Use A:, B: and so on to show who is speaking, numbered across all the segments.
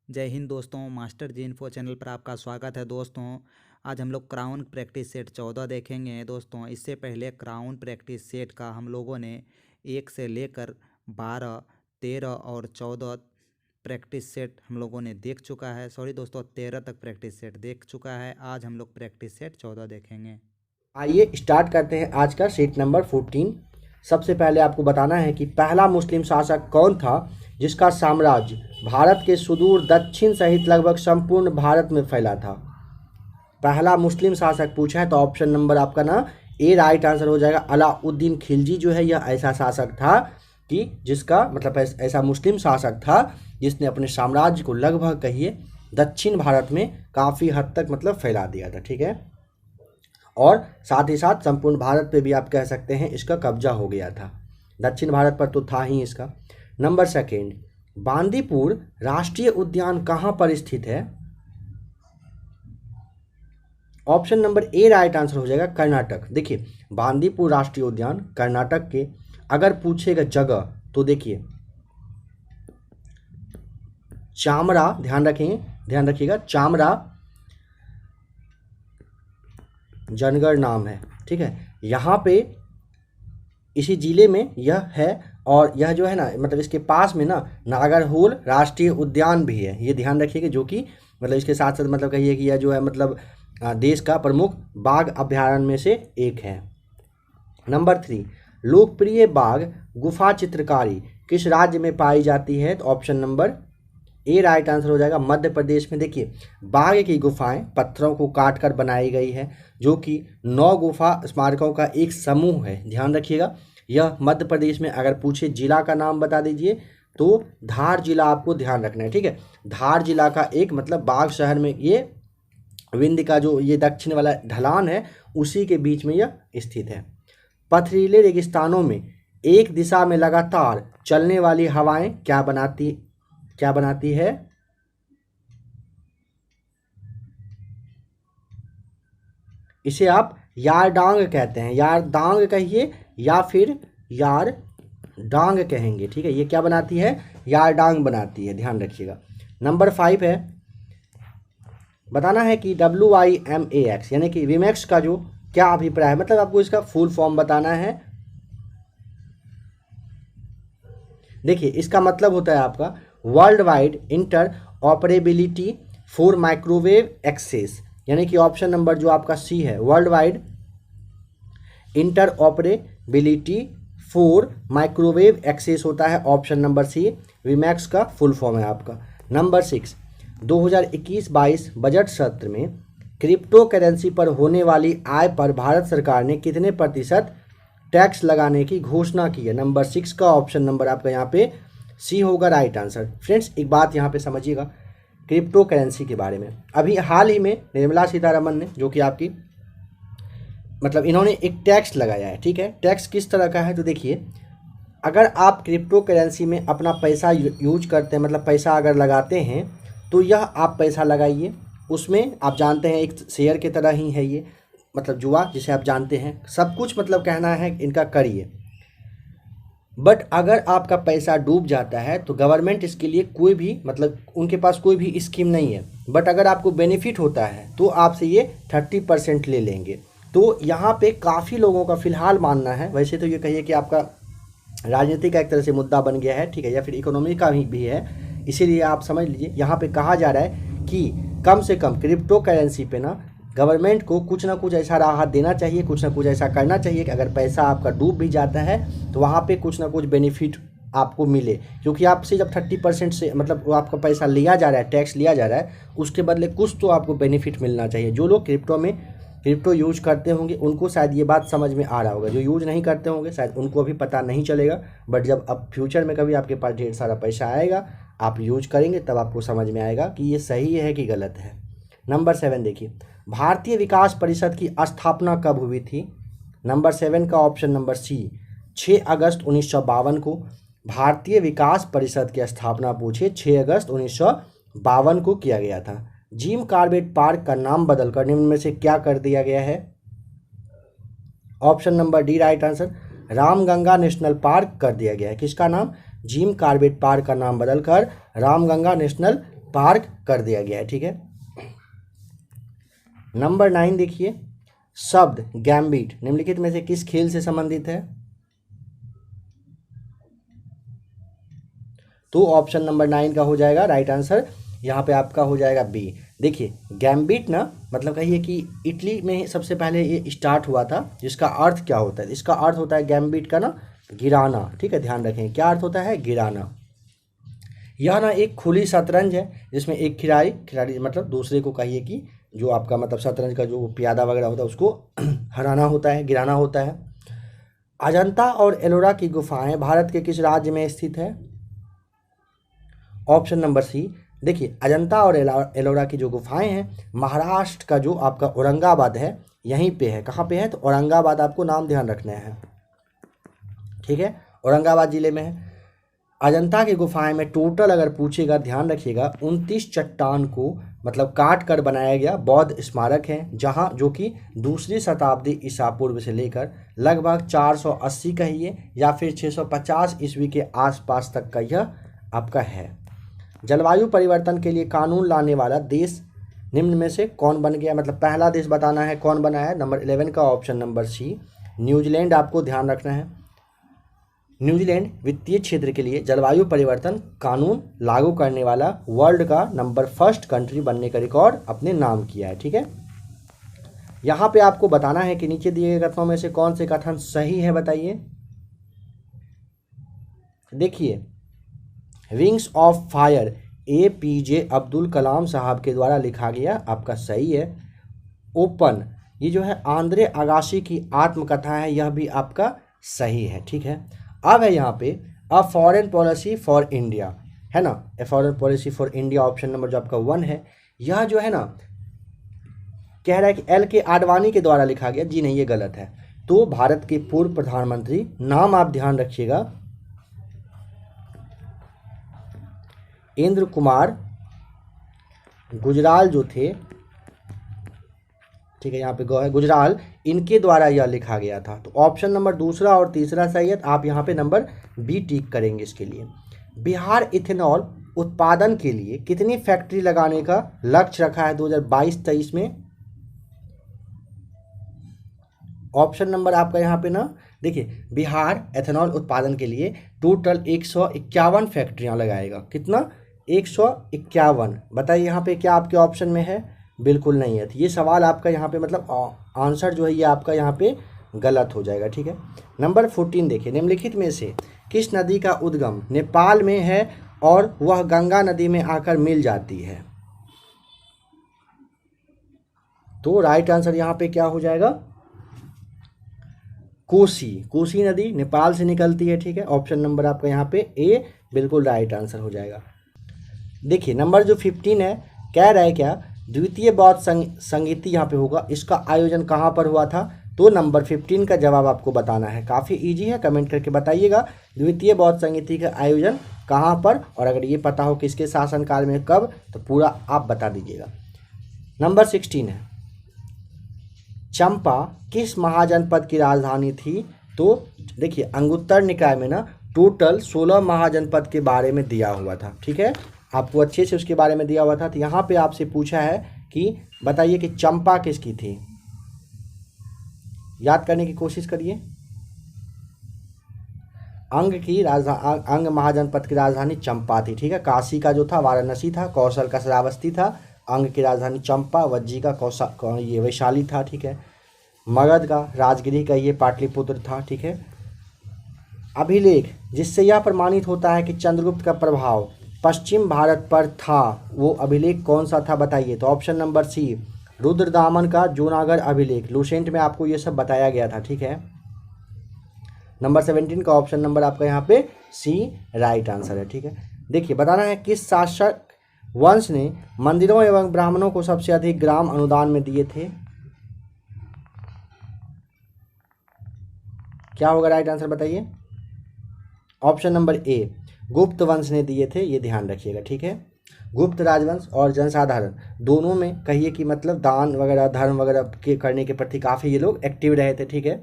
A: जय हिंद दोस्तों, मास्टर जी info channel पर आपका स्वागत है। दोस्तों आज हम लोग क्राउन प्रैक्टिस सेट 14 देखेंगे। दोस्तों इससे पहले क्राउन प्रैक्टिस सेट का हम लोगों ने 1 से लेकर 12, 13 और 14 प्रैक्टिस सेट हम लोगों ने देख चुका है। सॉरी दोस्तों, 13 तक प्रैक्टिस सेट देख चुका है। आज हम लोग प्रैक्टिस सेट 14 देखेंगे।
B: आइए स्टार्ट करते हैं आज का सेट नंबर 14। सबसे पहले आपको बताना है कि पहला मुस्लिम शासक कौन था जिसका साम्राज्य भारत के सुदूर दक्षिण सहित लगभग संपूर्ण भारत में फैला था। पहला मुस्लिम शासक पूछा है तो ऑप्शन नंबर आपका ना ए राइट आंसर हो जाएगा। अलाउद्दीन खिलजी जो है यह ऐसा शासक था कि जिसका मतलब ऐसा मुस्लिम शासक था जिसने अपने साम्राज्य को लगभग कहिए दक्षिण भारत में काफ़ी हद तक मतलब फैला दिया था। ठीक है, और साथ ही साथ संपूर्ण भारत पे भी आप कह सकते हैं इसका कब्जा हो गया था। दक्षिण भारत पर तो था ही इसका। नंबर सेकेंड, बांदीपुर राष्ट्रीय उद्यान कहाँ पर स्थित है? ऑप्शन नंबर ए राइट आंसर हो जाएगा कर्नाटक। देखिए बांदीपुर राष्ट्रीय उद्यान कर्नाटक के अगर पूछेगा जगह तो देखिए चामरा, ध्यान रखिएगा चामरा जनगढ़ नाम है। ठीक है, यहाँ पे इसी जिले में यह है और यह जो है ना मतलब इसके पास में ना नागरहोल राष्ट्रीय उद्यान भी है। ये ध्यान रखिएगा, जो कि मतलब इसके साथ साथ मतलब कहिए कि यह जो है मतलब देश का प्रमुख बाघ अभ्यारण्य में से एक है। नंबर 3, लोकप्रिय बाघ गुफा चित्रकारी किस राज्य में पाई जाती है? तो ऑप्शन नंबर ए राइट आंसर हो जाएगा मध्य प्रदेश में। देखिए बाघ की गुफाएं पत्थरों को काट कर बनाई गई है, जो कि 9 गुफा स्मारकों का एक समूह है। ध्यान रखिएगा, यह मध्य प्रदेश में अगर पूछे जिला का नाम बता दीजिए तो धार जिला आपको ध्यान रखना है। ठीक है, धार जिला का एक मतलब बाघ शहर में ये विंध्य का जो ये दक्षिण वाला ढलान है उसी के बीच में यह स्थित है। पथरीले रेगिस्तानों में एक दिशा में लगातार चलने वाली हवाएं क्या बनाती है? इसे आप यारडांग कहते हैं। यारदांग कहिए या फिर यार डांग कहेंगे। ठीक है, ये क्या बनाती है? यारडांग बनाती है, ध्यान रखिएगा। नंबर 5 है, बताना है कि WIMAX यानी कि विमैक्स का जो क्या अभिप्राय है, मतलब आपको इसका फुल फॉर्म बताना है। देखिए इसका मतलब होता है आपका worldwide interoperability for microwave access, यानी कि ऑप्शन नंबर जो आपका सी है worldwide interoperability for microwave access होता है ऑप्शन नंबर सी। विमैक्स का फुल फॉर्म है आपका। नंबर 6, 2021-22 बजट सत्र में क्रिप्टो करेंसी पर होने वाली आय पर भारत सरकार ने कितने प्रतिशत टैक्स लगाने की घोषणा की है? नंबर 6 का ऑप्शन नंबर आपका यहाँ पे सी होगा राइट आंसर। फ्रेंड्स एक बात यहाँ पे समझिएगा क्रिप्टो करेंसी के बारे में। अभी हाल ही में निर्मला सीतारमन ने जो कि आपकी मतलब इन्होंने एक टैक्स लगाया है। ठीक है, टैक्स किस तरह का है तो देखिए अगर आप क्रिप्टो करेंसी में अपना पैसा यूज करते हैं मतलब पैसा अगर लगाते हैं तो यह आप पैसा लगाइए, उसमें आप जानते हैं एक शेयर की तरह ही है ये, मतलब जुआ जिसे आप जानते हैं, सब कुछ मतलब कहना है इनका करिए। बट अगर आपका पैसा डूब जाता है तो गवर्नमेंट इसके लिए कोई भी मतलब उनके पास कोई भी स्कीम नहीं है। बट अगर आपको बेनिफिट होता है तो आपसे ये 30% ले लेंगे। तो यहाँ पे काफ़ी लोगों का फ़िलहाल मानना है, वैसे तो ये कहिए कि आपका राजनीति का एक तरह से मुद्दा बन गया है। ठीक है, या फिर इकोनॉमी का भी है, इसीलिए आप समझ लीजिए यहाँ पे कहा जा रहा है कि कम से कम क्रिप्टो करेंसी पे ना गवर्नमेंट को कुछ ना कुछ ऐसा राहत देना चाहिए, कुछ ना कुछ ऐसा करना चाहिए कि अगर पैसा आपका डूब भी जाता है तो वहाँ पे कुछ ना कुछ बेनिफिट आपको मिले। क्योंकि आपसे जब 30% से मतलब वो आपका पैसा लिया जा रहा है, टैक्स लिया जा रहा है, उसके बदले कुछ तो आपको बेनिफिट मिलना चाहिए। जो लोग क्रिप्टो यूज करते होंगे उनको शायद ये बात समझ में आ रहा होगा, जो यूज नहीं करते होंगे शायद उनको अभी पता नहीं चलेगा। बट जब अब फ्यूचर में कभी आपके पास ढेर सारा पैसा आएगा, आप यूज करेंगे, तब आपको समझ में आएगा कि ये सही है कि गलत है। नंबर 7 देखिए, भारतीय विकास परिषद की स्थापना कब हुई थी? नंबर 7 का ऑप्शन नंबर सी 6 अगस्त 1952 को भारतीय विकास परिषद की स्थापना पूछे 6 अगस्त 1952 को किया गया था। जिम कॉर्बेट पार्क का नाम बदलकर निम्न में से क्या कर दिया गया है? Option number D right answer, Ramganga national park कर दिया गया है। किसका नाम? जिम कॉर्बेट पार्क का नाम बदलकर रामगंगा नेशनल पार्क कर दिया गया है। ठीक है, नंबर 9 देखिए, शब्द गैम्बिट निम्नलिखित में से किस खेल से संबंधित है? तो ऑप्शन नंबर 9 का हो जाएगा राइट आंसर, यहाँ पे आपका हो जाएगा बी। देखिए गैम्बिट ना मतलब कहिए कि इटली में सबसे पहले ये स्टार्ट हुआ था, जिसका अर्थ क्या होता है? इसका अर्थ होता है गैम्बिट का ना गिराना। ठीक है, ध्यान रखें क्या अर्थ होता है? गिराना। यह ना एक खुली शतरंज है जिसमें एक खिलाड़ी मतलब दूसरे को कहिए कि जो आपका मतलब शतरंज का जो प्यादा वगैरह होता है उसको हराना होता है, गिराना होता है। अजंता और एलोरा की गुफाएं भारत के किस राज्य में स्थित है? Option number C. देखिए अजंता और एलोरा की जो गुफाएं हैं महाराष्ट्र का जो आपका औरंगाबाद है यहीं पे है। कहाँ पे है? तो औरंगाबाद, आपको नाम ध्यान रखना है। ठीक है, औरंगाबाद जिले में है। अजंता की गुफाएं में टोटल अगर पूछेगा, ध्यान रखिएगा, 29 चट्टान को मतलब काट कर बनाया गया बौद्ध स्मारक है, जहां जो कि दूसरी शताब्दी ईसा पूर्व से लेकर लगभग 480 कहिए या फिर 650 ईस्वी के आसपास तक का यह आपका है। जलवायु परिवर्तन के लिए कानून लाने वाला देश निम्न में से कौन बन गया? मतलब पहला देश बताना है कौन बना है। नंबर 11 का ऑप्शन नंबर सी, न्यूजीलैंड आपको ध्यान रखना है। न्यूजीलैंड वित्तीय क्षेत्र के लिए जलवायु परिवर्तन कानून लागू करने वाला वर्ल्ड का नंबर 1 कंट्री बनने का रिकॉर्ड अपने नाम किया है। ठीक है, यहाँ पे आपको बताना है कि नीचे दिए गए कथनों में से कौन से कथन सही है, बताइए। देखिए Wings of Fire APJ Abdul Kalam sahab के द्वारा लिखा गया, आपका सही है। ओपन ये जो है आंद्रे अगासी की आत्मकथा है, यह भी आपका सही है। ठीक है, अब है यहाँ पे a foreign policy for India, है ना, a foreign policy for India option number जो आपका 1 है। यह जो है ना कह रहा है कि LK आडवाणी के द्वारा लिखा गया। जी नहीं, ये गलत है। तो भारत के पूर्व प्रधानमंत्री, नाम आप ध्यान रखिएगा, इंद्र कुमार गुजराल जो थे, ठीक है, यहाँ पे गौ है गुजराल, इनके द्वारा यह लिखा गया था। तो ऑप्शन नंबर दूसरा और तीसरा सही है। आप यहाँ पे नंबर बी टिक करेंगे इसके लिए। बिहार इथेनॉल उत्पादन के लिए कितनी फैक्ट्री लगाने का लक्ष्य रखा है 2022-23 में? ऑप्शन नंबर आपका यहाँ पे ना देखिए, बिहार एथेनॉल उत्पादन के लिए टोटल 151 फैक्ट्रियाँ लगाएगा। कितना? 151। बताइए यहाँ पे क्या आपके ऑप्शन में है? बिल्कुल नहीं है। तो ये सवाल आपका यहाँ पे मतलब आंसर जो है ये आपका यहाँ पे गलत हो जाएगा। ठीक है, नंबर 14 देखिए, निम्नलिखित में से किस नदी का उद्गम नेपाल में है और वह गंगा नदी में आकर मिल जाती है? तो राइट आंसर यहाँ पे क्या हो जाएगा? कोसी नदी नेपाल से निकलती है। ठीक है, ऑप्शन नंबर आपका यहाँ पे ए बिल्कुल राइट आंसर हो जाएगा। देखिए नंबर जो 15 है, कह रहा है क्या द्वितीय बौद्ध संगीति यहाँ पे होगा, इसका आयोजन कहाँ पर हुआ था? तो नंबर 15 का जवाब आपको बताना है। काफ़ी इजी है, कमेंट करके बताइएगा द्वितीय बौद्ध संगीति का आयोजन कहाँ पर, और अगर ये पता हो किसके शासनकाल में कब, तो पूरा आप बता दीजिएगा। नंबर 16 है, चंपा किस महाजनपद की राजधानी थी? तो देखिए अंगुत्तर निकाय में ना टोटल 16 महाजनपद के बारे में दिया हुआ था। ठीक है, आपको अच्छे से उसके बारे में दिया हुआ था। तो यहाँ पे आपसे पूछा है कि बताइए कि चंपा किसकी थी? याद करने की कोशिश करिए। अंग महाजनपद की राजधानी चंपा थी। ठीक है, काशी का जो था वाराणसी था, कौशल का श्रावस्ती था, अंग की राजधानी चंपा, वज्जी का ये वैशाली था। ठीक है, मगध का राजगिरी का ये पाटलिपुत्र था। ठीक है, अभिलेख जिससे यह प्रमाणित होता है कि चंद्रगुप्त का प्रभाव पश्चिम भारत पर था, वो अभिलेख कौन सा था बताइए? तो ऑप्शन नंबर सी, रुद्रदामन का जूनागढ़ अभिलेख। लूसेंट में आपको ये सब बताया गया था। ठीक है, नंबर 17 का ऑप्शन नंबर आपका यहाँ पे सी राइट आंसर है। ठीक है, देखिए बताना है किस शासक वंश ने मंदिरों एवं ब्राह्मणों को सबसे अधिक ग्राम अनुदान में दिए थे? क्या होगा राइट आंसर बताइए? ऑप्शन नंबर ए, गुप्त वंश ने दिए थे, ये ध्यान रखिएगा। ठीक है, गुप्त राजवंश और जनसाधारण दोनों में कहिए कि मतलब दान वगैरह धर्म वगैरह के करने के प्रति काफ़ी ये लोग एक्टिव रहे थे। ठीक है,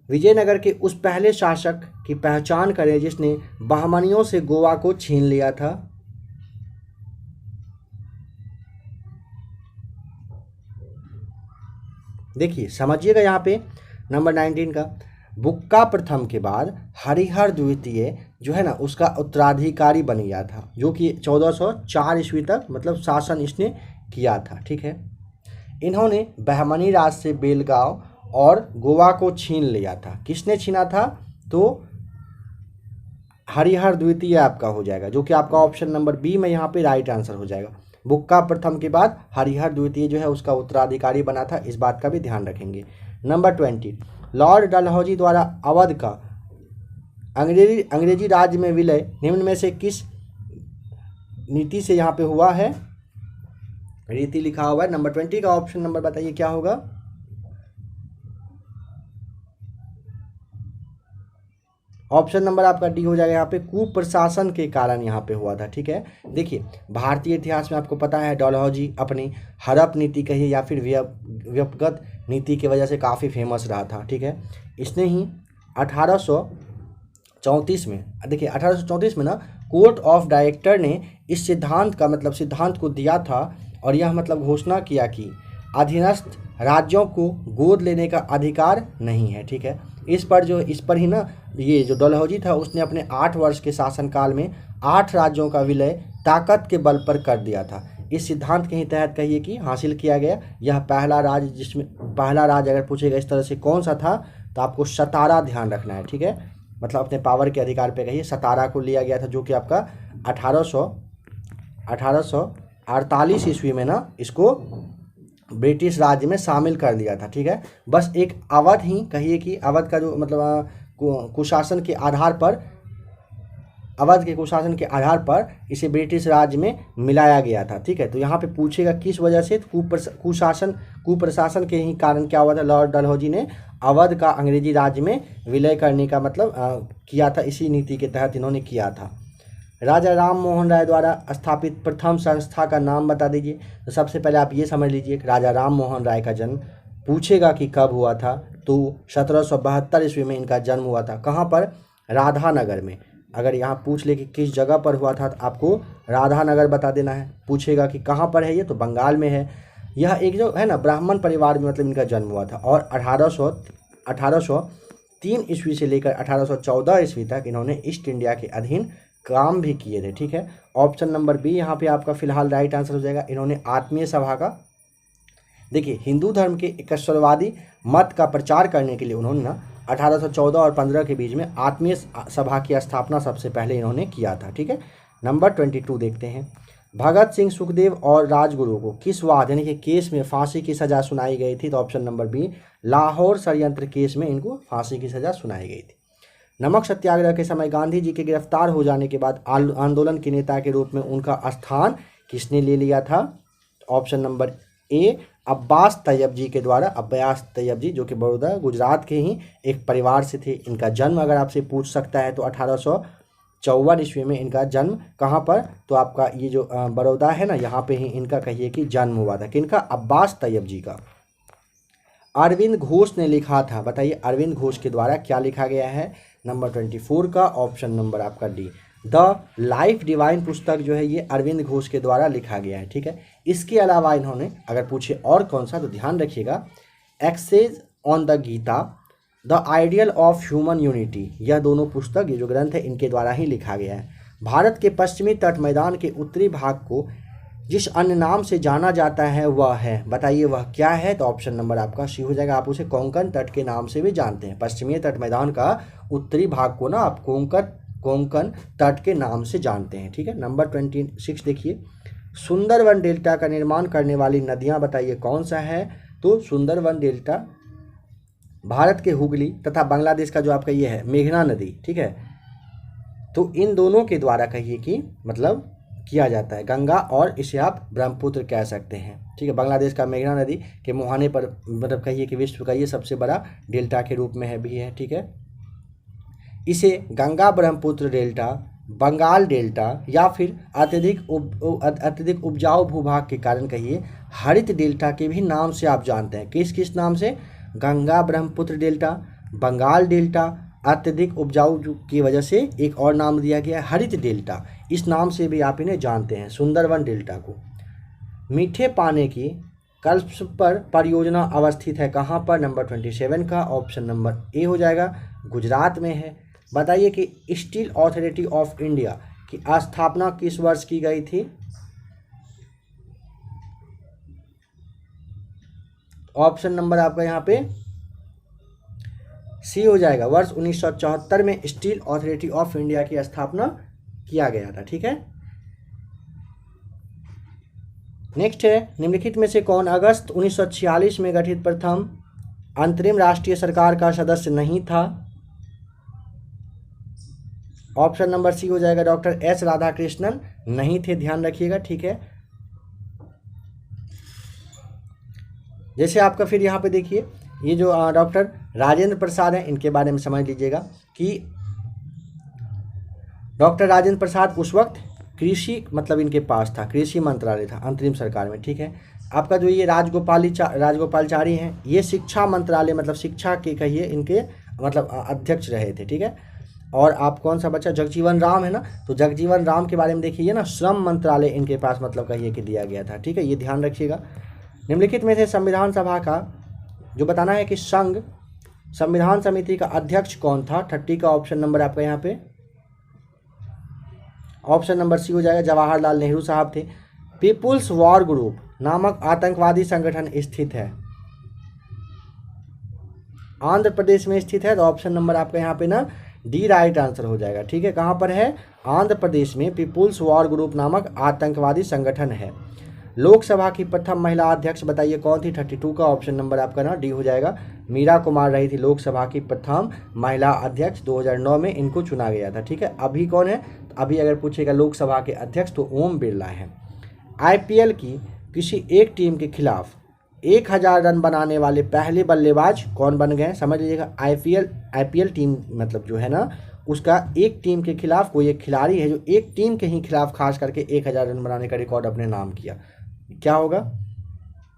B: विजयनगर के उस पहले शासक की पहचान करें जिसने बहमनियों से गोवा को छीन लिया था? देखिए समझिएगा यहाँ पे नंबर 19 का, बुक्का प्रथम के बाद हरिहर द्वितीय जो है ना उसका उत्तराधिकारी बन गया था, जो कि 1404 ईस्वी तक मतलब शासन इसने किया था। ठीक है, इन्होंने बहमनी राज से बेलगांव और गोवा को छीन लिया था। किसने छीना था? तो हरिहर द्वितीय आपका हो जाएगा, जो कि आपका ऑप्शन नंबर बी में यहाँ पे राइट आंसर हो जाएगा। बुक्का प्रथम के बाद हरिहर द्वितीय जो है उसका उत्तराधिकारी बना था, इस बात का भी ध्यान रखेंगे। नंबर 20, लॉर्ड डलहौजी द्वारा अवध का अंग्रेजी राज्य में विलय निम्न में से किस नीति से यहाँ पे हुआ है? रीति लिखा हुआ है। नंबर 20 का ऑप्शन नंबर बताइए क्या होगा? ऑप्शन नंबर आपका डी हो जाएगा यहाँ पे, कुप्रशासन के कारण यहाँ पे हुआ था। ठीक है, देखिए भारतीय इतिहास में आपको पता है डलहौजी अपनी हड़प नीति कहिए या फिर व्यपगत नीति की वजह से काफ़ी फेमस रहा था। ठीक है, इसने ही 1834 में, देखिए 1834 में ना कोर्ट ऑफ डायरेक्टर ने इस सिद्धांत का मतलब सिद्धांत को दिया था और यह मतलब घोषणा किया कि अधीनस्थ राज्यों को गोद लेने का अधिकार नहीं है। ठीक है, इस पर ही ना ये जो डलहौजी था उसने अपने 8 वर्ष के शासनकाल में 8 राज्यों का विलय ताकत के बल पर कर दिया था। इस सिद्धांत के ही तहत कहिए कि हासिल किया गया यह पहला राज्य, जिसमें पहला राज्य अगर पूछेगा इस तरह से कौन सा था तो आपको सतारा ध्यान रखना है। ठीक है, मतलब अपने पावर के अधिकार पे कहिए सतारा को लिया गया था, जो कि आपका 1848 ईस्वी में ना इसको ब्रिटिश राज्य में शामिल कर दिया था। ठीक है, बस एक अवध ही कहिए कि अवध का जो मतलब कुशासन के आधार पर, अवध के कुशासन के आधार पर इसे ब्रिटिश राज्य में मिलाया गया था। ठीक है, तो यहाँ पे पूछेगा किस वजह से, कुप्रशासन के ही कारण क्या हुआ था, लॉर्ड डलहौजी ने अवध का अंग्रेजी राज्य में विलय करने का मतलब किया था, इसी नीति के तहत इन्होंने किया था। राजा राम मोहन राय द्वारा स्थापित प्रथम संस्था का नाम बता दीजिए। तो सबसे पहले आप ये समझ लीजिए कि राजा राम मोहन राय का जन्म पूछेगा कि कब हुआ था, तो 1772 ईस्वी में इनका जन्म हुआ था। कहाँ पर? राधानगर में। अगर यहाँ पूछ ले कि किस जगह पर हुआ था तो आपको राधानगर बता देना है। पूछेगा कि कहाँ पर है ये, तो बंगाल में है। यह एक जो है ना ब्राह्मण परिवार में मतलब इनका जन्म हुआ था और 1803 ईस्वी से लेकर 1814 ईस्वी तक इन्होंने ईस्ट इंडिया के अधीन काम भी किए थे। ठीक है, ऑप्शन नंबर बी यहाँ पे आपका फिलहाल राइट आंसर हो जाएगा। इन्होंने आत्मीय सभा का, देखिए हिंदू धर्म के एकस्वरवादी मत का प्रचार करने के लिए उन्होंने ना 1814 और 15 के बीच में आत्मीय सभा की स्थापना सबसे पहले इन्होंने किया था। ठीक है, नंबर 22 देखते हैं। भगत सिंह, सुखदेव और राजगुरु को किस वाद यानी कि केस में फांसी की सजा सुनाई गई थी? तो ऑप्शन नंबर बी, लाहौर षड्यंत्र केस में इनको फांसी की सजा सुनाई गई थी। नमक सत्याग्रह के समय गांधी जी के गिरफ्तार हो जाने के बाद आंदोलन के नेता के रूप में उनका स्थान किसने ले लिया था? Option number A, Abbas Tayyab ji के द्वारा। अब्बास तैयब जी जो कि बड़ौदा गुजरात के ही एक परिवार से थे। इनका जन्म अगर आपसे पूछ सकता है तो 1854 ईस्वी में इनका जन्म कहाँ पर? तो आपका ये जो बड़ौदा है ना, यहाँ पे ही इनका कहिए कि जन्म हुआ था। किनका? अब्बास तैयब जी का। अरविंद घोष ने लिखा था, बताइए अरविंद घोष के द्वारा क्या लिखा गया है? नंबर 24 का ऑप्शन नंबर आपका डी, द लाइफ डिवाइन पुस्तक जो है ये अरविंद घोष के द्वारा लिखा गया है। ठीक है, इसके अलावा इन्होंने अगर पूछे और कौन सा तो ध्यान रखिएगा, essays on the Gita, the ideal of human unity, यह दोनों पुस्तक ये जो ग्रंथ है इनके द्वारा ही लिखा गया है। भारत के पश्चिमी तट मैदान के उत्तरी भाग को जिस अन्य नाम से जाना जाता है वह है, बताइए वह क्या है? तो ऑप्शन नंबर आपका सी हो जाएगा। आप उसे कोंकण तट के नाम से भी जानते हैं। पश्चिमी तट मैदान का उत्तरी भाग को ना आप कोंकण तट के नाम से जानते हैं। ठीक है, नंबर 26 देखिए, सुंदरवन डेल्टा का निर्माण करने वाली नदियां बताइए कौन सा है? तो सुंदरवन डेल्टा भारत के हुगली तथा बांग्लादेश का जो आपका ये है मेघना नदी, ठीक है, तो इन दोनों के द्वारा कहिए कि मतलब किया जाता है, गंगा और इसे आप ब्रह्मपुत्र कह सकते हैं। ठीक है, बांग्लादेश का मेघना नदी के मुहाने पर मतलब कहिए कि विश्व का ये सबसे बड़ा डेल्टा के रूप में है भी है। ठीक है, इसे गंगा ब्रह्मपुत्र डेल्टा, बंगाल डेल्टा या फिर अत्यधिक उपजाऊ भूभाग के कारण कहिए हरित डेल्टा के भी नाम से आप जानते हैं। किस किस नाम से? गंगा ब्रह्मपुत्र डेल्टा, बंगाल डेल्टा, अत्यधिक उपजाऊ की वजह से एक और नाम दिया गया है हरित डेल्टा, इस नाम से भी आप इन्हें जानते हैं, सुंदरवन डेल्टा को। मीठे पानी की कल्प पर परियोजना अवस्थित है कहाँ पर? नंबर 27 का ऑप्शन नंबर ए हो जाएगा, गुजरात में है। बताइए कि स्टील अथॉरिटी ऑफ इंडिया की स्थापना किस वर्ष की गई थी? ऑप्शन नंबर आपका यहाँ पे सी हो जाएगा, वर्ष 1974 में स्टील अथॉरिटी ऑफ इंडिया की स्थापना किया गया था। ठीक है, नेक्स्ट है, निम्नलिखित में से कौन अगस्त 1946 में गठित प्रथम अंतरिम राष्ट्रीय सरकार का सदस्य नहीं था? ऑप्शन नंबर सी हो जाएगा, डॉक्टर एस राधाकृष्णन नहीं थे, ध्यान रखिएगा। ठीक है, जैसे आपका फिर यहाँ पे देखिए, ये जो डॉक्टर राजेंद्र प्रसाद हैं, इनके बारे में समझ लीजिएगा कि डॉक्टर राजेंद्र प्रसाद उस वक्त कृषि मतलब इनके पास था, कृषि मंत्रालय था अंतरिम सरकार में। ठीक है, आपका जो ये राजगोपालचारी हैं, ये शिक्षा मंत्रालय मतलब शिक्षा के कहिए इनके मतलब अध्यक्ष रहे थे। ठीक है, और आप कौन सा बच्चा, जगजीवन राम है ना, तो जगजीवन राम के बारे में देखिए ना, श्रम मंत्रालय इनके पास मतलब कहिए कि दिया गया था। ठीक है, ये ध्यान रखिएगा। निम्नलिखित में से संविधान सभा का जो बताना है कि संघ संविधान समिति का अध्यक्ष कौन था? 30 का ऑप्शन नंबर आपका यहाँ पे ऑप्शन नंबर सी हो जाएगा, जवाहरलाल नेहरू साहब थे। पीपुल्स वॉर ग्रुप नामक आतंकवादी संगठन स्थित है आंध्र प्रदेश में स्थित है, तो ऑप्शन नंबर आपका यहाँ पे ना डी राइट आंसर हो जाएगा। ठीक है, कहाँ पर है? आंध्र प्रदेश में पीपुल्स वॉर ग्रुप नामक आतंकवादी संगठन है। लोकसभा की प्रथम महिला अध्यक्ष बताइए कौन थी? 32 का ऑप्शन नंबर आपका ना डी हो जाएगा, मीरा कुमार रही थी लोकसभा की प्रथम महिला अध्यक्ष, 2009 में इनको चुना गया था। ठीक है, अभी कौन है? तो अभी अगर पूछेगा लोकसभा के अध्यक्ष तो ओम बिरला है। आईपीएल की किसी एक टीम के खिलाफ 1000 रन बनाने वाले पहले बल्लेबाज कौन बन गए? समझ लीजिएगा, आईपीएल टीम मतलब जो है ना, उसका एक टीम के खिलाफ कोई एक खिलाड़ी है जो एक टीम के ही खिलाफ खास करके 1000 रन बनाने का रिकॉर्ड अपने नाम किया। क्या होगा?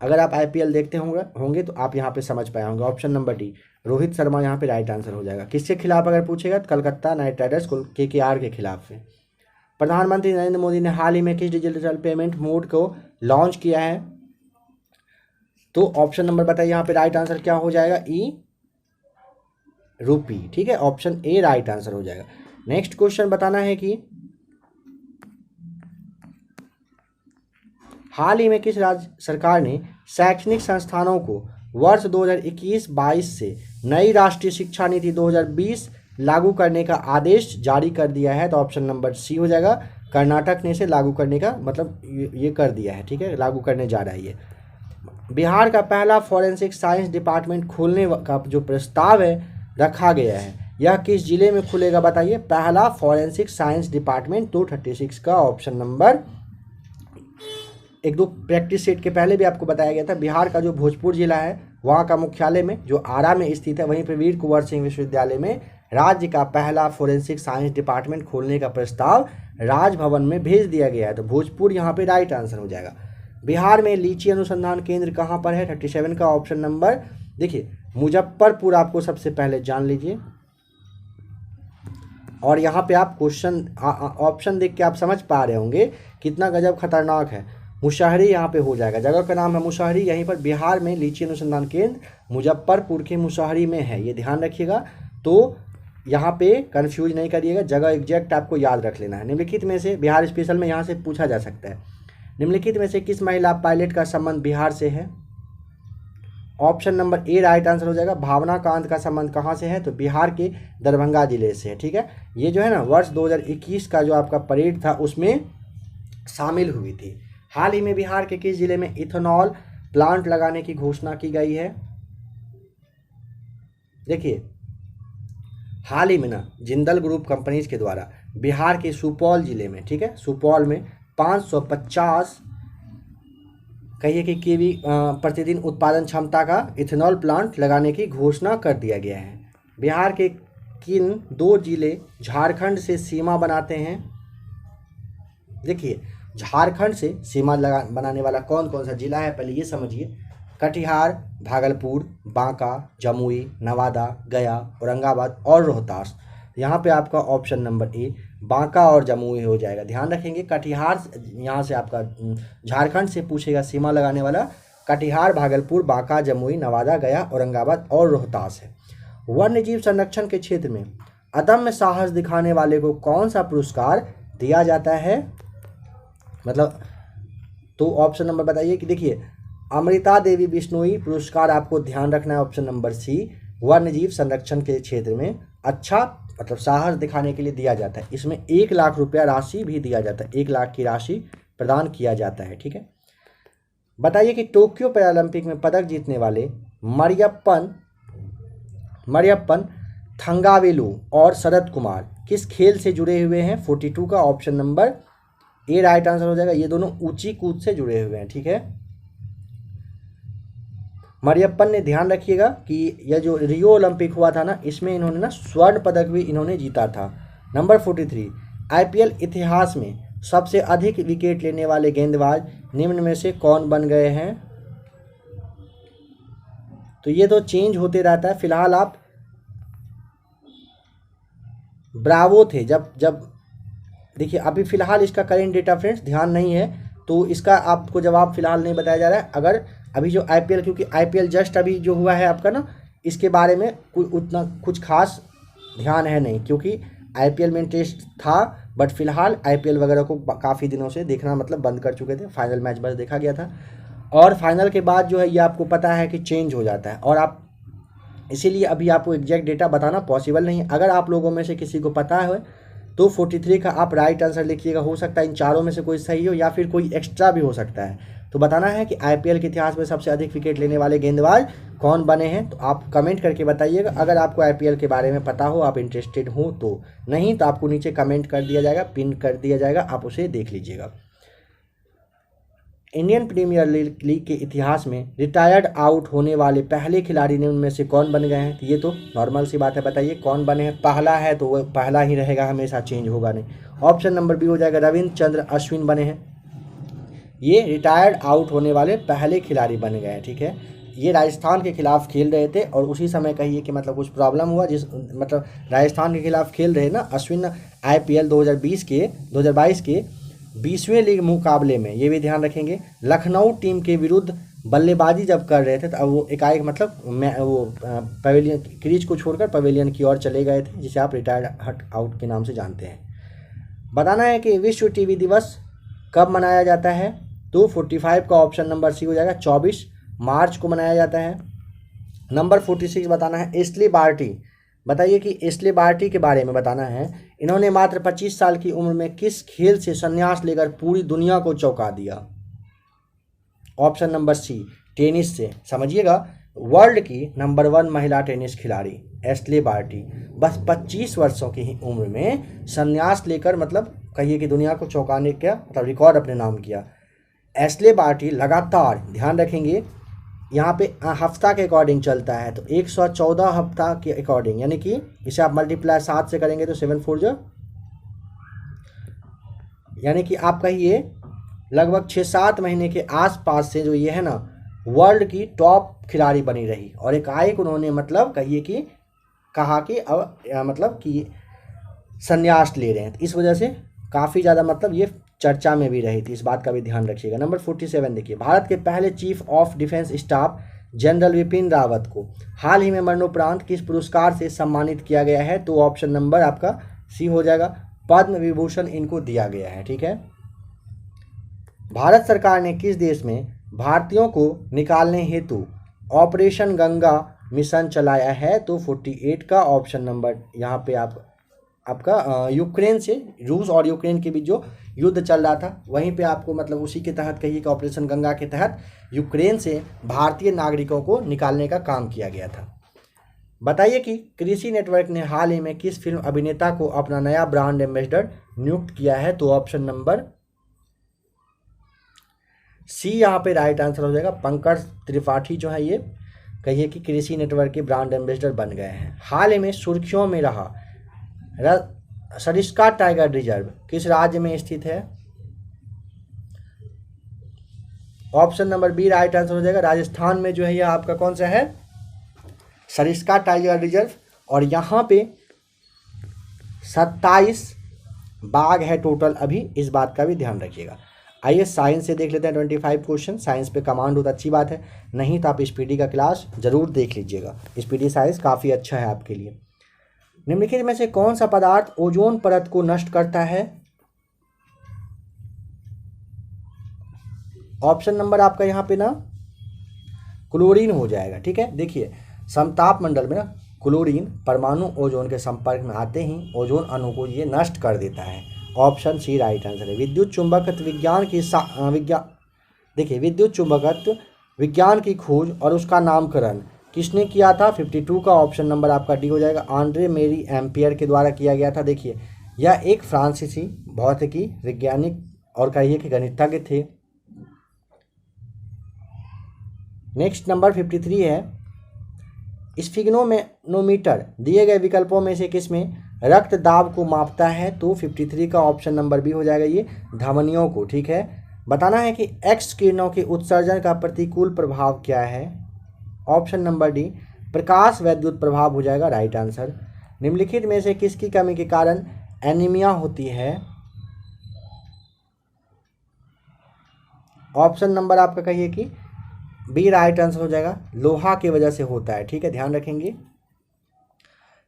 B: अगर आप आईपीएल देखते होंगे तो आप यहाँ पे समझ पाए होंगे। Option number D, Rohit Sharma यहाँ पे राइट आंसर हो जाएगा। किसके खिलाफ अगर पूछेगा तो कलकत्ता नाइट राइडर्स केकेआर के खिलाफ है। प्रधानमंत्री नरेंद्र मोदी ने हाल ही में किस डिजिटल पेमेंट मोड को लॉन्च किया है? तो ऑप्शन नंबर बताइए यहाँ पे राइट आंसर क्या हो जाएगा? ई रूपी। ठीक है, ऑप्शन ए राइट आंसर हो जाएगा। नेक्स्ट क्वेश्चन बताना है कि हाल ही में किस राज्य सरकार ने शैक्षणिक संस्थानों को वर्ष 2021-22 से नई राष्ट्रीय शिक्षा नीति 2020 लागू करने का आदेश जारी कर दिया है? तो ऑप्शन नंबर सी हो जाएगा, कर्नाटक ने इसे लागू करने का मतलब ये कर दिया है। ठीक है, लागू करने जा रहा है ये। बिहार का पहला फॉरेंसिक साइंस डिपार्टमेंट खोलने का जो प्रस्ताव है रखा गया है, यह किस जिले में खुलेगा? बताइए, पहला फॉरेंसिक साइंस डिपार्टमेंट। तो 36 का ऑप्शन नंबर, एक दो प्रैक्टिस सेट के पहले भी आपको बताया गया था, बिहार का जो भोजपुर जिला है वहाँ का मुख्यालय में जो आरा में स्थित है, वहीं पर वीर कुंवर सिंह विश्वविद्यालय में राज्य का पहला फॉरेंसिक साइंस डिपार्टमेंट खोलने का प्रस्ताव राजभवन में भेज दिया गया है। तो भोजपुर यहाँ पे राइट आंसर हो जाएगा। बिहार में लीची अनुसंधान केंद्र कहाँ पर है? 37 का ऑप्शन नंबर देखिए, मुजफ्फरपुर आपको सबसे पहले जान लीजिए। और यहाँ पे आप क्वेश्चन ऑप्शन देख के आप समझ पा रहे होंगे कितना गजब खतरनाक है। मुशहरी यहाँ पे हो जाएगा, जगह का नाम है मुशहरी, यहीं पर बिहार में लीची अनुसंधान केंद्र मुजफ्फरपुर के मुशहरी में है, ये ध्यान रखिएगा। तो यहाँ पे कंफ्यूज नहीं करिएगा, जगह एग्जैक्ट आपको याद रख लेना है। निम्नलिखित में से बिहार स्पेशल में यहाँ से पूछा जा सकता है, निम्नलिखित में से किस महिला पायलट का संबंध बिहार से है? ऑप्शन नंबर ए राइट आंसर हो जाएगा। भावना कांत का संबंध कहाँ से है? तो बिहार के दरभंगा जिले से है। ठीक है, ये जो है ना वर्ष 2021 का जो आपका परेड था उसमें शामिल हुई थी। हाल ही में बिहार के किस जिले में इथेनॉल प्लांट लगाने की घोषणा की गई है? देखिए, हाल ही में ना जिंदल ग्रुप कंपनीज के द्वारा बिहार के सुपौल जिले में, ठीक है, सुपौल में 550 कहिए कि केवी प्रतिदिन उत्पादन क्षमता का इथेनॉल प्लांट लगाने की घोषणा कर दिया गया है। बिहार के किन दो जिले झारखंड से सीमा बनाते हैं? देखिए, झारखंड से सीमा बनाने वाला कौन कौन सा जिला है पहले ये समझिए। कटिहार, भागलपुर, बांका, जमुई, नवादा, गया, औरंगाबाद और रोहतास। यहाँ पे आपका ऑप्शन नंबर ए बांका और जमुई हो जाएगा। ध्यान रखेंगे, कटिहार यहाँ से आपका झारखंड से पूछेगा सीमा लगाने वाला कटिहार, भागलपुर, बांका, जमुई, नवादा, गया, औरंगाबाद और रोहतास है। वन्य जीव संरक्षण के क्षेत्र में अदम्य साहस दिखाने वाले को कौन सा पुरस्कार दिया जाता है? मतलब तो ऑप्शन नंबर बताइए कि देखिए, अमृता देवी बिश्नोई पुरस्कार आपको ध्यान रखना है ऑप्शन नंबर सी, वन्य जीव संरक्षण के क्षेत्र में अच्छा मतलब साहस दिखाने के लिए दिया जाता है। इसमें 1 लाख रुपया राशि भी दिया जाता है, 1 लाख की राशि प्रदान किया जाता है। ठीक है, बताइए कि टोक्यो पैरालंपिक में पदक जीतने वाले मरियप्पन थंगावेलु और शरद कुमार किस खेल से जुड़े हुए हैं? 42 का ऑप्शन नंबर ए राइट आंसर हो जाएगा। ये दोनों ऊंची कूद से जुड़े हुए हैं। ठीक है, मरियप्पन ने ध्यान रखिएगा कि यह जो रियो ओलंपिक हुआ था ना, इसमें इन्होंने ना स्वर्ण पदक भी इन्होंने जीता था। नंबर 43, आईपीएल इतिहास में सबसे अधिक विकेट लेने वाले गेंदबाज निम्न में से कौन बन गए हैं? तो ये तो चेंज होते रहता है, फिलहाल आप ब्रावो थे जब देखिए अभी फिलहाल इसका करेंट डेटा फ्रेंड्स ध्यान नहीं है, तो इसका आपको जवाब फिलहाल नहीं बताया जा रहा है। अगर अभी जो आईपीएल, क्योंकि आईपीएल जस्ट अभी जो हुआ है आपका ना, इसके बारे में उतना कुछ खास ध्यान है नहीं, क्योंकि आईपीएल में इंटरेस्ट था, बट फिलहाल आईपीएल वगैरह को काफ़ी दिनों से देखना मतलब बंद कर चुके थे। फाइनल मैच बस देखा गया था, और फाइनल के बाद जो है ये आपको पता है कि चेंज हो जाता है, और आप इसीलिए अभी आपको एग्जैक्ट डेटा बताना पॉसिबल नहीं है। अगर आप लोगों में से किसी को पता है तो 43 का आप राइट आंसर लिखिएगा। हो सकता है इन चारों में से कोई सही हो या फिर कोई एक्स्ट्रा भी हो सकता है। तो बताना है कि आईपीएल के इतिहास में सबसे अधिक विकेट लेने वाले गेंदबाज कौन बने हैं, तो आप कमेंट करके बताइएगा। अगर आपको आईपीएल के बारे में पता हो, आप इंटरेस्टेड हो तो, नहीं तो आपको नीचे कमेंट कर दिया जाएगा, पिन कर दिया जाएगा, आप उसे देख लीजिएगा। इंडियन प्रीमियर लीग के इतिहास में रिटायर्ड आउट होने वाले पहले खिलाड़ी ने उनमें से कौन बन गए हैं? ये तो नॉर्मल सी बात है, बताइए कौन बने हैं? पहला है तो वो पहला ही रहेगा, हमेशा चेंज होगा नहीं। ऑप्शन नंबर बी हो जाएगा, रविंद्र चंद्र अश्विन बने हैं। ये रिटायर्ड आउट होने वाले पहले खिलाड़ी बन गए हैं। ठीक है, ये राजस्थान के खिलाफ खेल रहे थे, और उसी समय कहिए कि मतलब कुछ प्रॉब्लम हुआ, जिस मतलब राजस्थान के खिलाफ खेल रहे ना अश्विन, आईपीएल 2022 के 20वें लीग मुकाबले में, ये भी ध्यान रखेंगे, लखनऊ टीम के विरुद्ध बल्लेबाजी जब कर रहे थे तो अब वो एकाएक मतलब वो पवेलियन क्रीज को छोड़कर पवेलियन की ओर चले गए थे, जिसे आप रिटायर्ड आउट के नाम से जानते हैं। बताना है कि विश्व टीवी दिवस कब मनाया जाता है? तो 45 का ऑप्शन नंबर सी हो जाएगा, 24 मार्च को मनाया जाता है। नंबर 46 बताना है, एस्ले बार्टी। बताइए कि एस्ले बार्टी के बारे में बताना है, इन्होंने मात्र 25 साल की उम्र में किस खेल से संन्यास लेकर पूरी दुनिया को चौंका दिया? ऑप्शन नंबर सी, टेनिस से। समझिएगा, वर्ल्ड की नंबर 1 महिला टेनिस खिलाड़ी एस्ले बार्टी बस 25 वर्षों की ही उम्र में संन्यास लेकर मतलब कहिए कि दुनिया को चौंकाने का मतलब रिकॉर्ड अपने नाम किया। एस्ले बार्टी लगातार, ध्यान रखेंगे यहाँ पे हफ्ता के अकॉर्डिंग चलता है, तो 114 हफ्ता के अकॉर्डिंग, यानी कि इसे आप मल्टीप्लाई 7 से करेंगे तो 7 4 जो, यानी कि आप कहिए लगभग 6-7 महीने के आसपास से जो ये है ना वर्ल्ड की टॉप खिलाड़ी बनी रही, और एकाएक उन्होंने मतलब कहिए कि कहा कि अब मतलब कि संन्यास ले रहे हैं, तो इस वजह से काफ़ी ज़्यादा मतलब ये चर्चा में भी रही थी, इस बात का भी ध्यान रखिएगा। नंबर 47 देखिए, भारत के पहले chief of defence staff general Vipin Rawat को हाल ही में मरणोपरांत किस पुरस्कार से सम्मानित किया गया है? तो ऑप्शन नंबर आपका सी हो जाएगा, पद्म विभूषण इनको दिया गया है। ठीक है, भारत सरकार ने किस देश में भारतीयों को निकालने हेतु ऑपरेशन गंगा मिशन चलाया है? तो 48 का ऑप्शन नंबर यहाँ पे आपका यूक्रेन से, रूस और यूक्रेन के बीच जो युद्ध चल रहा था वहीं पे आपको मतलब उसी के तहत कहिए कि ऑपरेशन गंगा के तहत यूक्रेन से भारतीय नागरिकों को निकालने का काम किया गया था। बताइए कि कृषि नेटवर्क ने हाल ही में किस फिल्म अभिनेता को अपना नया ब्रांड एम्बेसडर नियुक्त किया है? तो ऑप्शन नंबर सी यहाँ पे राइट आंसर हो जाएगा, पंकज त्रिपाठी जो है ये कहिए कि कृषि नेटवर्क के ब्रांड एम्बेसडर बन गए हैं। हाल ही में सुर्खियों में रहा सरिस्का टाइगर रिजर्व किस राज्य में स्थित है? Option number B right answer हो जाएगा, राजस्थान में जो है यह आपका कौन सा है? सरिस्का टाइगर रिजर्व, और यहाँ पे 27 बाघ है टोटल अभी, इस बात का भी ध्यान रखिएगा। आइए साइंस से देख लेते हैं 25 क्वेश्चन। साइंस पे कमांड होता अच्छी बात है, नहीं तो आप स्पीडी का क्लास जरूर देख लीजिएगा। स्पीडी साइंस काफ़ी अच्छा है आपके लिए। निम्नलिखित में से कौन सा पदार्थ ओजोन परत को नष्ट करता है? ऑप्शन नंबर आपका यहाँ पे ना क्लोरीन हो जाएगा। ठीक है, देखिए समताप मंडल में ना क्लोरीन परमाणु ओजोन के संपर्क में आते ही ओजोन अणु को ये नष्ट कर देता है। ऑप्शन सी राइट आंसर है। विद्युत चुंबकत्व विज्ञान की देखिए विद्युत चुंबकत्व विज्ञान की खोज और उसका नामकरण किसने किया था? 52 का ऑप्शन नंबर आपका डी हो जाएगा। आंद्रे मेरी एम्पियर के द्वारा किया गया था। देखिए यह एक फ्रांसीसी भौतिकी वैज्ञानिक और कहिए कि गणितज्ञ थे। नेक्स्ट नंबर 53 है। स्फिग्नोमीटर दिए गए विकल्पों में से किसमें रक्त दाब को मापता है? तो 53 का ऑप्शन नंबर बी हो जाएगा, ये धमनियों को। ठीक है, बताना है कि एक्स किरणों के उत्सर्जन का प्रतिकूल प्रभाव क्या है? ऑप्शन नंबर डी प्रकाश वैद्युत प्रभाव हो जाएगा राइट आंसर। निम्नलिखित में से किसकी कमी के कारण एनीमिया होती है? ऑप्शन नंबर आपका कहिए कि बी राइट आंसर हो जाएगा, लोहा की वजह से होता है। ठीक है, ध्यान रखेंगे।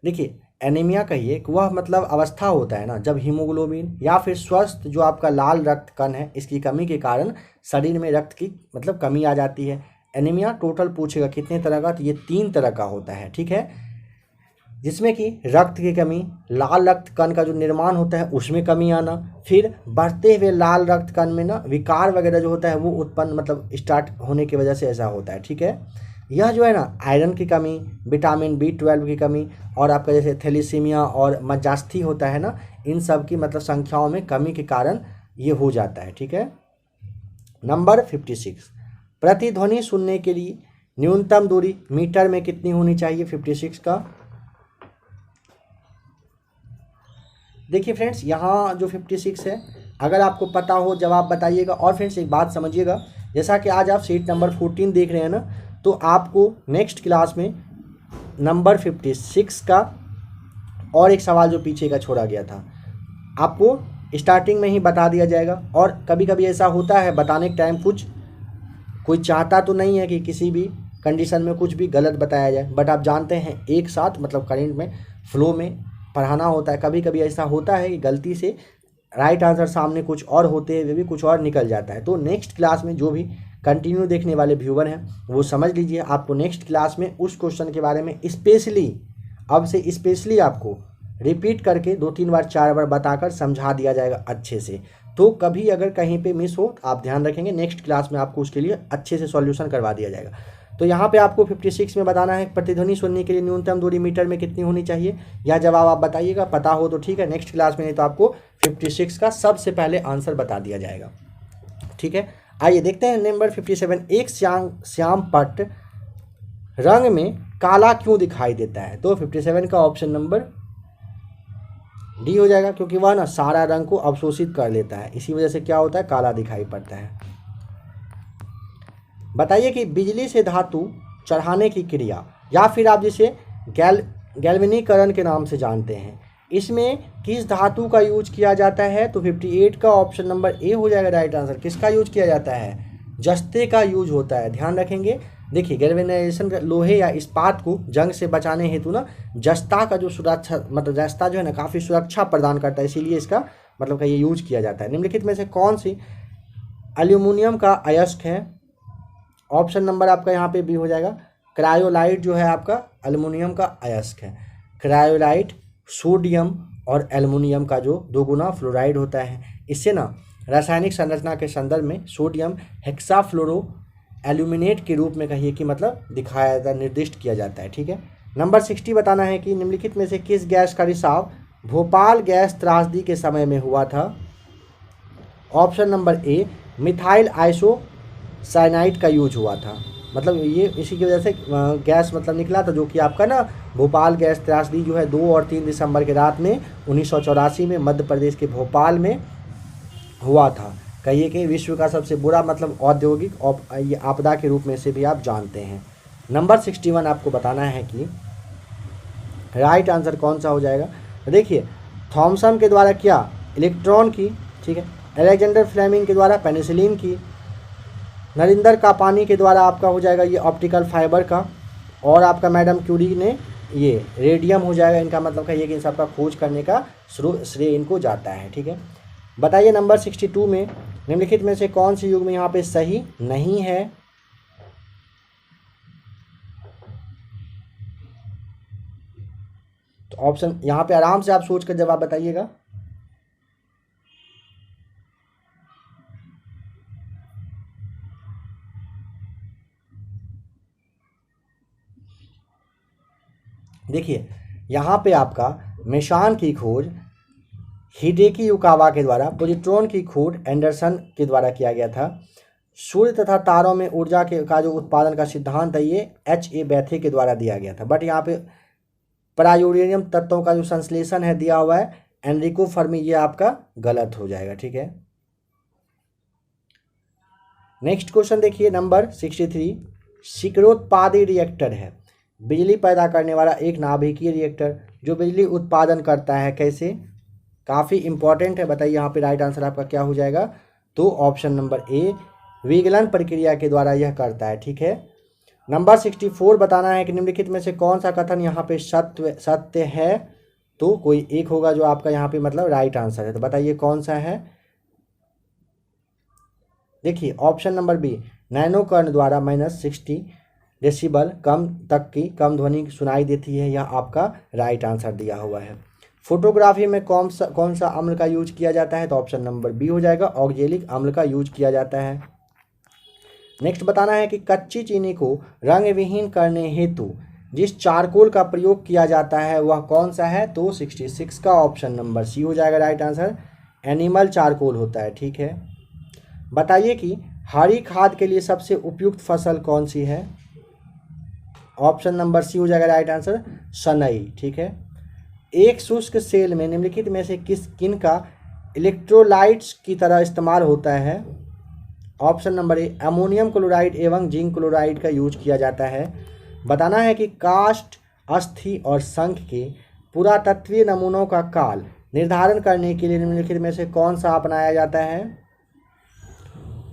B: देखिए एनीमिया कहिए कि वह मतलब अवस्था होता है ना जब हीमोग्लोबिन या फिर स्वस्थ जो आपका लाल रक्त कण है इसकी कमी के कारण शरीर में रक्त की मतलब कमी आ जाती है। एनीमिया टोटल पूछेगा कितने तरह का, तो ये 3 तरह का होता है। ठीक है, जिसमें कि रक्त की कमी, लाल रक्त कण का जो निर्माण होता है उसमें कमी आना, फिर बढ़ते हुए लाल रक्त कण में ना विकार वगैरह जो होता है वो उत्पन्न मतलब स्टार्ट होने की वजह से ऐसा होता है। ठीक है, यह जो है ना आयरन की कमी, विटामिन B12 की कमी और आपका जैसे थैलेसीमिया और मजास्थी होता है ना, इन सब की मतलब संख्याओं में कमी के कारण ये हो जाता है। ठीक है, नंबर 56 प्रतिध्वनि सुनने के लिए न्यूनतम दूरी मीटर में कितनी होनी चाहिए? 56 का देखिए फ्रेंड्स, यहाँ जो 56 है अगर आपको पता हो जवाब बताइएगा। और फ्रेंड्स एक बात समझिएगा, जैसा कि आज आप सीट नंबर 14 देख रहे हैं ना, तो आपको नेक्स्ट क्लास में नंबर 56 का और एक सवाल जो पीछे का छोड़ा गया था आपको स्टार्टिंग में ही बता दिया जाएगा। और कभी कभी ऐसा होता है बताने के टाइम कोई चाहता तो नहीं है कि किसी भी कंडीशन में कुछ भी गलत बताया जाए, बट आप जानते हैं एक साथ मतलब करेंट में फ्लो में पढ़ाना होता है। कभी कभी ऐसा होता है कि गलती से राइट आंसर सामने कुछ और होते हुए भी कुछ और निकल जाता है। तो नेक्स्ट क्लास में जो भी कंटिन्यू देखने वाले व्यूवर हैं वो समझ लीजिए, आपको नेक्स्ट क्लास में उस क्वेश्चन के बारे में स्पेशली आपको रिपीट करके 2-3 बार 4 बार बताकर समझा दिया जाएगा अच्छे से। तो कभी अगर कहीं पे मिस हो आप ध्यान रखेंगे, नेक्स्ट क्लास में आपको उसके लिए अच्छे से सॉल्यूशन करवा दिया जाएगा। तो यहाँ पे आपको 56 में बताना है प्रतिध्वनि सुनने के लिए न्यूनतम दूरी मीटर में कितनी होनी चाहिए, यह जवाब आप बताइएगा। पता हो तो ठीक है, नेक्स्ट क्लास में नहीं तो आपको 56 का सबसे पहले आंसर बता दिया जाएगा। ठीक है, आइए देखते हैं नंबर 57। एक श्याम पट्ट रंग में काला क्यों दिखाई देता है? तो 57 का ऑप्शन नंबर डी हो जाएगा, क्योंकि वह ना सारा रंग को अवशोषित कर लेता है, इसी वजह से क्या होता है काला दिखाई पड़ता है। बताइए कि बिजली से धातु चढ़ाने की क्रिया या फिर आप जिसे गैल्वेनीकरण के नाम से जानते हैं, इसमें किस धातु का यूज किया जाता है? तो 58 का ऑप्शन नंबर ए हो जाएगा राइट आंसर। किसका यूज किया जाता है? जस्ते का यूज होता है, ध्यान रखेंगे। देखिए गैल्वेनाइजेशन लोहे या इस्पात को जंग से बचाने हेतु ना जस्ता का जो सुरक्षा मतलब जस्ता जो है ना काफ़ी सुरक्षा प्रदान करता है, इसीलिए इसका मतलब का ये यूज किया जाता है। निम्नलिखित में से कौन सी एल्यूमिनियम का अयस्क है? ऑप्शन नंबर आपका यहाँ पे भी हो जाएगा, क्रायोलाइट जो है आपका एल्युमिनियम का अयस्क है। क्रायोलाइट सोडियम और एल्युमिनियम का जो 2 गुना फ्लोराइड होता है, इससे ना रासायनिक संरचना के संदर्भ में सोडियम हेक्साफ्लोरो एल्यूमिनेट के रूप में कहिए कि मतलब दिखाया जाता है, निर्दिष्ट किया जाता है। ठीक है, नंबर 60 बताना है कि निम्नलिखित में से किस गैस का रिसाव भोपाल गैस त्रासदी के समय में हुआ था? ऑप्शन नंबर ए मिथाइल आइसोसाइनाइड का यूज हुआ था, मतलब ये इसी की वजह से गैस मतलब निकला था, जो कि आपका ना भोपाल गैस त्रासदी जो है 2 और 3 दिसंबर के रात में 1984 में मध्य प्रदेश के भोपाल में हुआ था। कहिए कि विश्व का सबसे बुरा मतलब औद्योगिक आपदा के रूप में से भी आप जानते हैं। नंबर 61 आपको बताना है कि राइट आंसर कौन सा हो जाएगा। देखिए थॉमसन के द्वारा क्या इलेक्ट्रॉन की, ठीक है, अलेक्जेंडर फ्लेमिंग के द्वारा पेनिसिलिन की, नरिंदर कापानी के द्वारा आपका हो जाएगा ये ऑप्टिकल फाइबर का, और आपका मैडम क्यूरी ने ये रेडियम हो जाएगा। इनका मतलब है ये कि इन सबका खोज करने का श्रेय इनको जाता है। ठीक है, बताइए नंबर 62 में निम्नलिखित में से कौन सी युग्म यहाँ पे सही नहीं है। तो ऑप्शन यहाँ पे आराम से आप सोच कर जवाब बताइएगा। देखिए यहाँ पे आपका मेशान की खोज हिडेकी युकावा के द्वारा, पोजिट्रॉन की खोज एंडरसन के द्वारा किया गया था। सूर्य तथा तारों में ऊर्जा का जो उत्पादन का सिद्धांत है ये H.A. बैथे के द्वारा दिया गया था। बट यहाँ पे प्रायोरियम तत्वों का जो संश्लेषण है दिया हुआ है एनरिको फर्मी, ये आपका गलत हो जाएगा। ठीक है, नेक्स्ट क्वेश्चन देखिए नंबर 63। शीघ्रोत्पादी रिएक्टर है बिजली पैदा करने वाला एक नाभिकीय रिएक्टर जो बिजली उत्पादन करता है। कैसे, काफ़ी इंपॉर्टेंट है, बताइए यहाँ पे राइट आंसर आपका क्या हो जाएगा। तो ऑप्शन नंबर ए, विगलन प्रक्रिया के द्वारा यह करता है। ठीक है, नंबर 64 बताना है कि निम्नलिखित में से कौन सा कथन यहाँ पे सत्य है। तो कोई एक होगा जो आपका यहाँ पे मतलब राइट आंसर है, तो बताइए कौन सा है। देखिए ऑप्शन नंबर बी, नैनोकर्ण द्वारा -60 डेसिबल कम तक की कम ध्वनि सुनाई देती है, यह आपका राइट आंसर दिया हुआ है। फोटोग्राफी में कौन सा अम्ल का यूज किया जाता है, तो ऑप्शन नंबर बी हो जाएगा, ऑक्जेलिक अम्ल का यूज किया जाता है। नेक्स्ट बताना है कि कच्ची चीनी को रंग विहीन करने हेतु जिस चारकोल का प्रयोग किया जाता है वह कौन सा है, तो 66 का ऑप्शन नंबर सी हो जाएगा राइट आंसर, एनिमल चारकोल होता है। ठीक है, बताइए कि हरी खाद के लिए सबसे उपयुक्त फसल कौन सी है, ऑप्शन नंबर सी हो जाएगा राइट आंसर, सनई। ठीक है, एक शुष्क सेल में निम्नलिखित में से किन का इलेक्ट्रोलाइट्स की तरह इस्तेमाल होता है, ऑप्शन नंबर ए, अमोनियम क्लोराइड एवं जिंक क्लोराइड का यूज किया जाता है। बताना है कि काष्ठ, अस्थि और शंख के पुरातत्वीय नमूनों का काल निर्धारण करने के लिए निम्नलिखित में से कौन सा अपनाया जाता है,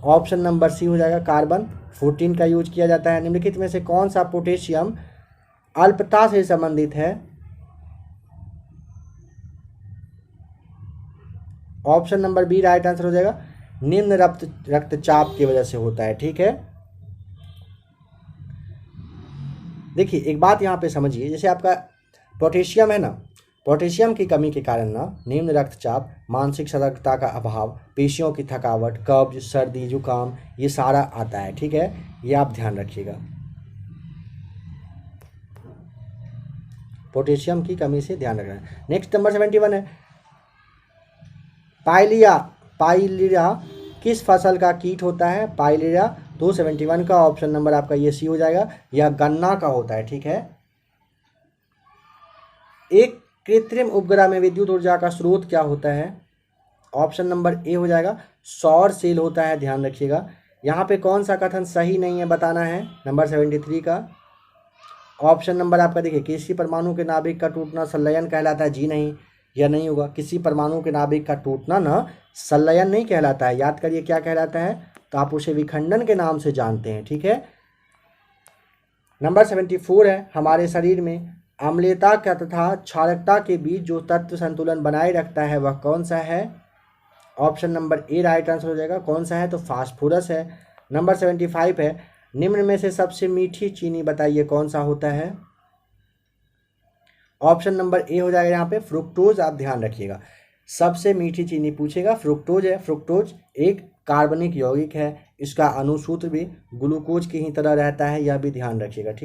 B: ऑप्शन नंबर सी हो जाएगा, कार्बन 14 का यूज किया जाता है। निम्नलिखित में से कौन सा पोटेशियम अल्पता से संबंधित है, option number B right answer हो जाएगा, निम्न रक्तचाप की वजह से होता है। ठीक है, देखिए एक बात यहाँ पे समझिए, जैसे आपका पोटेशियम है ना, पोटेशियम की कमी के कारण ना निम्न रक्तचाप, मानसिक सतर्कता का अभाव, पेशियों की थकावट, कब्ज, सर्दी, जुकाम, ये सारा आता है। ठीक है, ये आप ध्यान रखिएगा, पोटेशियम की कमी से ध्यान रखना। नेक्स्ट नंबर 71 है, पाइलिया किस फसल का कीट होता है, पाइलिया, तो 71 का ऑप्शन नंबर आपका ये सी हो जाएगा, यह गन्ना का होता है। ठीक है, एक कृत्रिम उपग्रह में विद्युत ऊर्जा का स्रोत क्या होता है, ऑप्शन नंबर ए हो जाएगा, सौर सेल होता है, ध्यान रखिएगा। यहाँ पे कौन सा कथन सही नहीं है बताना है, नंबर 73 का ऑप्शन नंबर आपका देखिए, किसी परमाणु के नाभिक का टूटना संलयन कहलाता है, जी नहीं, यह नहीं होगा। किसी परमाणु के नाभिक का टूटना ना संलयन नहीं कहलाता है, याद करिए क्या कहलाता है, तो आप उसे विखंडन के नाम से जानते हैं। ठीक है, नंबर 74 है, हमारे शरीर में अम्लता का तथा क्षारकता के बीच जो तत्व संतुलन बनाए रखता है वह कौन सा है, ऑप्शन नंबर ए राइट आंसर हो जाएगा, कौन सा है, तो फास्फोरस है। नंबर 75 है, निम्न में से सबसे मीठी चीनी बताइए कौन सा होता है, ऑप्शन नंबर ए हो जाएगा यहाँ पे, फ्रुक्टोज। आप ध्यान रखिएगा, सबसे मीठी चीनी पूछेगा, फ्रुक्टोज है। फ्रुक्टोज एक कार्बनिक यौगिक है, इसका अणुसूत्र भी ग्लूकोज की ही तरह रहता है, यह भी ध्यान रखिएगा। ठीक।